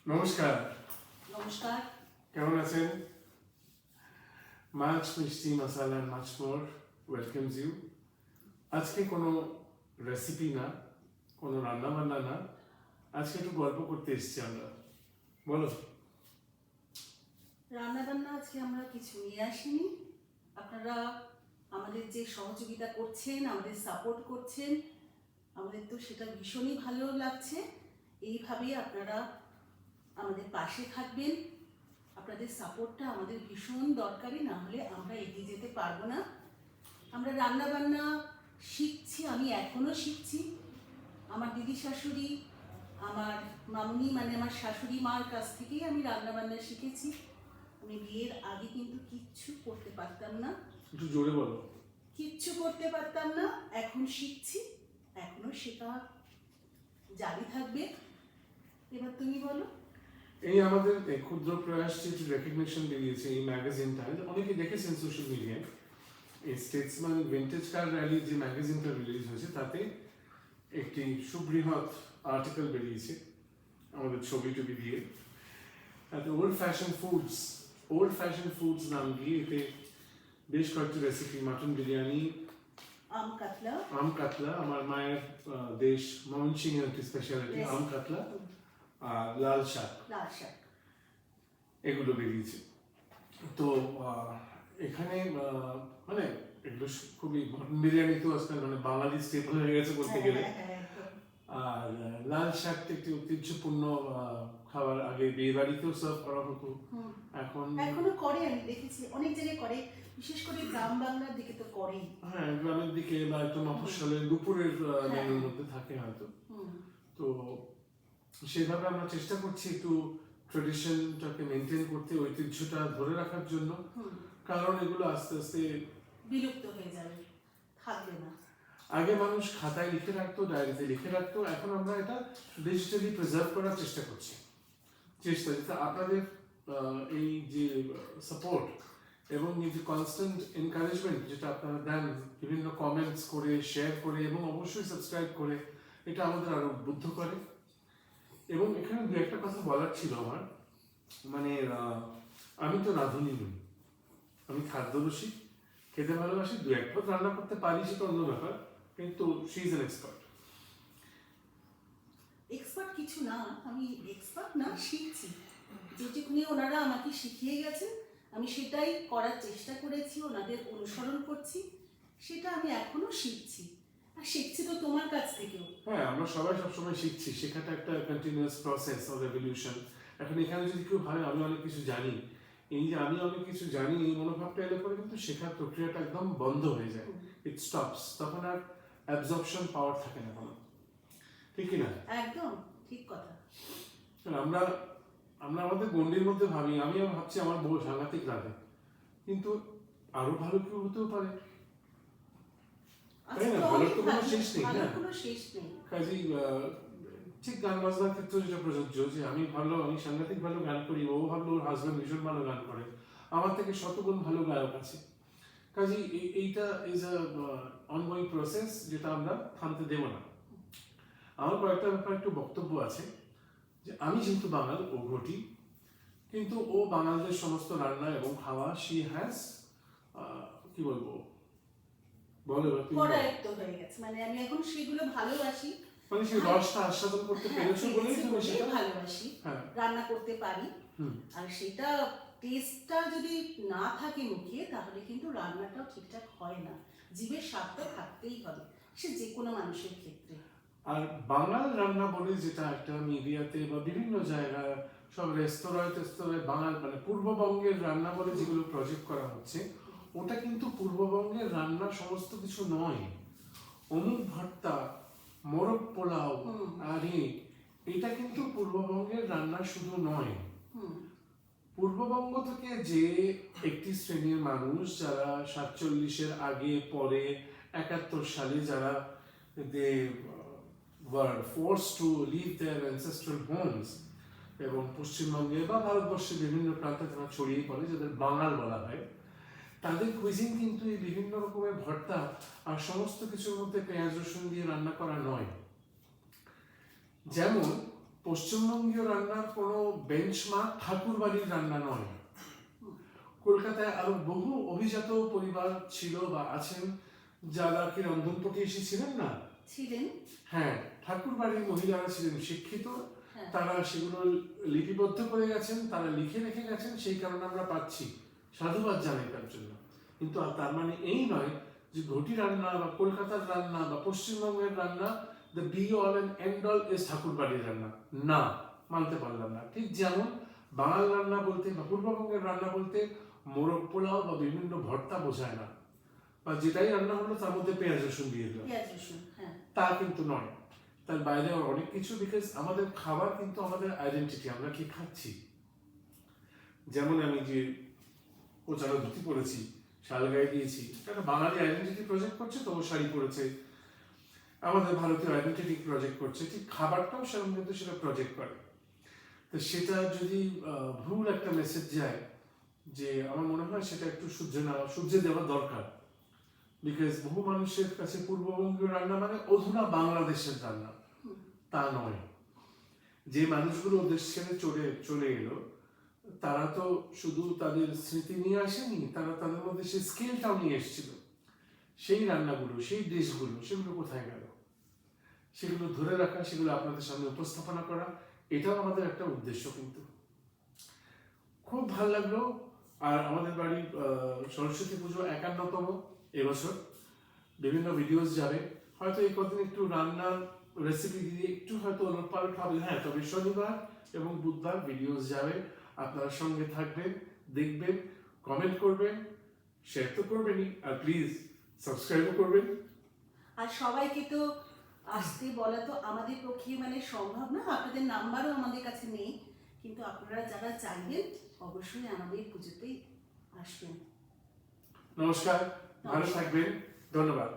নমস্কার। নমস্কার। কেমন আছেন? মাছ মিষ্টি মশালা মাছ মোর ওয়েলকামস ইউ। আজকে কোনো রেসিপি না, কোনো রান্না বান্না না, আজকে একটু গল্প করতে এসেছি আমরা। বলো। রান্না বান্না আজকে আমরা কিছু নিয়ে আসিনি। আপনারা আমাদের যে সহযোগিতা করছেন, আমাদের সাপোর্ট করছেন, আমাদের তো সেটা ভীষণই ভালো লাগছে। এইভাবেই আপনারা আমাদের পাশে থাকবেন। আপনাদের সাপোর্টটা আমাদের ভীষণ দরকারি, না হলে আমরা এগিয়ে যেতে পারবো না। আমরা রান্না বান্না শিখছি, আমি এখনো শিখছি। আমার দিদি শাশুড়ি, আমার মামুনি মানে আমার শাশুড়ি মার কাছ থেকেই আমি রান্না বান্না শিখেছি। আমি বিয়ের আগে কিন্তু কিচ্ছু করতে পারতাম না, একটু জোরে বলো। কিচ্ছু করতে পারতাম না, এখন শিখছি, এখনো শেখা জারি থাকবে। এবার তুমি বলো। এই আমাদের ক্ষুদ্র প্রয়াস যে রেকগনিশন বেরিয়েছে এই ম্যাগাজিনটা, অনেকে দেখেছেন সোশ্যাল মিডিয়ায়। এই স্টেটসম্যান ভিন্টেজ কার র্যালি যে ম্যাগাজিনটা রিলিজ হয়েছে, তাতে একটি সুবৃহৎ আর্টিকেল বেরিয়েছে আমাদের ছবি টবি দিয়ে। তাতে ওল্ড ফ্যাশন ফুডস নাম দিয়ে এতে বেশ কয়েকটি রেসিপি, মাটন বিরিয়ানি, আম কাতলা, আমার মায়ের দেশ ময়মনসিংহ একটি স্পেশালিটি আম কাতলা, আর লাল শাক, এগুলো বেরিয়েছে। তো এখানে মানে এগুলো খুবই, মটন বিরিয়ানি তো আজকাল মানে বাঙালি স্টেপল হয়ে গেছে বলতে গেলে। আর লাল শাকটা একটি ঐতিহ্যপূর্ণ খাবার, আগে বিয়ে বাড়িতেও সার্ভ করা হতো, এখনো করে, আমি দেখেছি অনেক জায়গায় করে, বিশেষ করে গ্রাম বাংলার দিকে তো করেই। হ্যাঁ, গ্রামের দিকে বা একটু মফস্বলের দুপুরের মেনুর মধ্যে থাকে হয়তো। তো সেভাবে আমরা চেষ্টা করছি একটু ট্রেডিশনটাকে মেনটেন করতে, ঐতিহ্যটা ধরে রাখার জন্য, কারণ এগুলো আস্তে আস্তে বিলুপ্ত হয়ে যাবে, থাকবে না। আগে মানুষ খাতায় লিখে রাখতো, ডায়েরিতে লিখে রাখতো, এখন আমরা এটা ডিজিটালি প্রিজার্ভ করার চেষ্টা করছি। যাতে আপনাদের এই যে সাপোর্ট এবং এই যে কনস্ট্যান্ট এনকারেজমেন্ট যেটা আপনারা দেন বিভিন্ন কমেন্টস করে, শেয়ার করে এবং অবশ্যই সাবস্ক্রাইব করে, এটা আমাদের আরো উদ্বুদ্ধ করে। এবং এখানে দু একটা কথা বলার ছিল আমার, মানে আমি তো রাঁধুনি নই, আমি খাদ্যরসিক, খেতে ভালোবাসি, দু এক পদ রান্না করতে পারি সেটা অন্য ব্যাপার, কিন্তু she is an expert. Expert কিছু না, আমি এক্সপার্ট না, শিখছি। যেটুকুনি ওনারা আমাকে শিখিয়ে গেছেন আমি সেটাই করার চেষ্টা করেছি, ওনাদের অনুসরণ করছি, সেটা আমি এখনো শিখছি। আর শিখছি তো তোমার কাছ থেকেও। হ্যাঁ, আমরা সবাই সবসময় শিখছি, শেখাটা একটা কন্টিনিউয়াস প্রসেস অফ রেভলিউশন। এখন এখানে যদি কেউ ভাবে আমি অনেক কিছু জানি, এই যে আমি অনেক কিছু জানি এই মনোভাবটা এলে পরে কিন্তু শেখার প্রক্রিয়াটা একদম বন্ধ হয়ে যায়, ইট স্টপস, তখন আর অ্যাবজর্পশন পাওয়ার থাকে না কোনো, ঠিক কি না? একদম ঠিক কথা। আমরা আমরা আমাদের গণ্ডির মধ্যে ভাবি, আমিও ভাবছি আমার বউ সাংঘাতিক রাধে, কিন্তু আরো ভালো কেউ হতেও পারে, তাই না? ভালোর তো কোনো শেষ নেই না, কাজেই ঠিক গান বাজনার ক্ষেত্রে যেটা প্রযোজ্য, যে আমি সাংঘাতিক ভালো গান করি, ও ভাবলো ওর হাজবেন্ড ভীষণ ভালো গান করে, আমার থেকে শতগুণ ভালো গায়ক আছে। কাজেই এইটা ইজ আ অনগোয়িং প্রসেস, যেটা আমরা থামতে দেব না। আমার কয়েকটা ব্যাপার একটু বক্তব্য আছে, যে আমি যেহেতু বাঙাল, ও ঘটি, কিন্তু ও বাঙালদের সমস্ত রান্না এবং খাওয়া শি হ্যাজ কি বলবো, বলো করায়ত্ত হয়ে গেছে, মানে আমি এখন সেগুলো ভালোবাসি, মানে সেই রসটা আস্বাদন করতে পেরেছো বলেই তুমি সেটা ভালোবাসি, রান্না করতে পারি। আর সেটা টেস্টটা যদি না থাকে মুখে, তাহলে কিন্তু রান্নাটাও ঠিকঠাক হয় না। জিভের স্বাদটা থাকতেই হবে, সে যে কোনো মানুষের ক্ষেত্রে। আর বাঙাল রান্না বলে যেটা একটা মিডিয়াতে বা বিভিন্ন জায়গায় সব রেস্তোরাঁয় বাঙাল মানে পূর্ববঙ্গের রান্না বলে যেগুলো প্রজেক্ট করা হচ্ছে, ওটা কিন্তু পূর্ববঙ্গের রান্না সমস্ত কিছু নয়। অমুক ভর্তা, মোরগ পোলাও, আরে এটা কিন্তু পূর্ববঙ্গের রান্না শুধু নয়। পূর্ববঙ্গ থেকে যে একটি শ্রেণীর মানুষ, যারা 47-এর আগে পরে 71 সালে যারা they were forced to leave their ancestral homes, এবং পশ্চিমবঙ্গে বা ভারতবর্ষের বিভিন্ন প্রান্তে তারা ছড়িয়ে পড়ে, যাদের বাঙাল বলা হয়, তাদের কুইজিন কিন্তু এই বিভিন্ন রকমের ভর্তা আর সমস্ত কিছুর মধ্যে পেঁয়াজ রসুন দিয়ে রান্না করা নয়। যেমন পশ্চিমবঙ্গীয় রান্নার কোনো বেঞ্চমার্ক ঠাকুর বাড়ির রান্না নয়। কলকাতায় আরো বহু অভিজাত পরিবার ছিল বা আছেন যারা কি রন্ধনপটে এসেছিলেন না, ছিলেন। হ্যাঁ, ঠাকুর বাড়ির মহিলারা ছিলেন শিক্ষিত, হ্যাঁ। তারা সেগুলো লিপিবদ্ধ করে গেছেন, তারা লিখে রেখে গেছেন, সেই কারণে আমরা পাচ্ছি, সাধুবাদ জানাই তার জন্য। কিন্তু তার মানে এই নয় যে ঘটি রান্না বা কলকাতার রান্না বা পশ্চিমবঙ্গের রান্না the be all and end all is Thakur বাড়ির রান্না, না, মানতে পারলাম না। ঠিক যেমন বাঙাল রান্না বলতে বা পূর্ববঙ্গের রান্না বলতে মোরগ পোলাও বা বিভিন্ন ভর্তা বোঝায় না, বা যেটাই রান্না হলো তার মধ্যে পেঁয়াজ রসুন দিয়ে দিল, পেঁয়াজ রসুন, হ্যাঁ, তা কিন্তু নয়। তার বাইরে অনেক কিছু, বিকজ আমাদের খাবার কিন্তু আমাদের আইডেন্টিটি, আমরা কি খাচ্ছি। যেমন আমি যে কোচানো ধুতি পরেছি, শাল গায়ে দিয়েছি, এটা একটা বাঙালি আইডেন্টিটি প্রজেক্ট করছে, তো ও শাড়ি পরেছে, আমাদের ভারতীয় আইডেন্টিটি প্রজেক্ট করছে, ঠিক খাবারটাও সেরকম কিন্তু সেটা প্রজেক্ট করে। তো সেটা যদি ভুল একটা মেসেজ যায়, যে আমার মনে হয় সেটা একটু সূর্যে দেওয়া দরকার। বিকজ বহু মানুষের কাছে পূর্ববঙ্গীয় রান্না মানে অধুনা বাংলাদেশের রান্না, তা নয়। যে মানুষগুলো দেশ ছেড়ে চলে এলো, তারা তো শুধু তাদের স্মৃতি নিয়ে আসেনি, তারা তাদের মধ্যে সেই স্কিলটাও নিয়ে এসেছিল। সেই রান্নাগুলো, সেই দেশগুলো, সেগুলো কোথায় গেল, সেগুলো ধরে রাখা, সেগুলো আপনাদের সামনে উপস্থাপনা করা, এটাও আমাদের একটা উদ্দেশ্য। কিন্তু খুব ভালো লাগলো। আর আমাদের বাড়ির সরস্বতী পুজো 51তম এবছর, বিভিন্ন ভিডিওস যাবে, হয়তো এই কদিন একটু রান্নার রেসিপি দিয়ে একটু হয়তো ওলটপালট হবে, হ্যাঁ, তবে শনিবার এবং বুধবার ভিডিওস যাবে। আপনারা সঙ্গে থাকবেন, দেখবেন, কমেন্ট করবেন, শেয়ার তো করবেনই, আর প্লিজ সাবস্ক্রাইবও করবেন। আর সবাইকে তো আসতে বলা তো আমাদের পক্ষে মানে সম্ভব না, আপনাদের নাম্বারও আমাদের কাছে নেই, কিন্তু আপনারা যারা চাইবেন অবশ্যই আমাদের পুজোতেই আসবেন। নমস্কার, ভালো থাকবেন, ধন্যবাদ।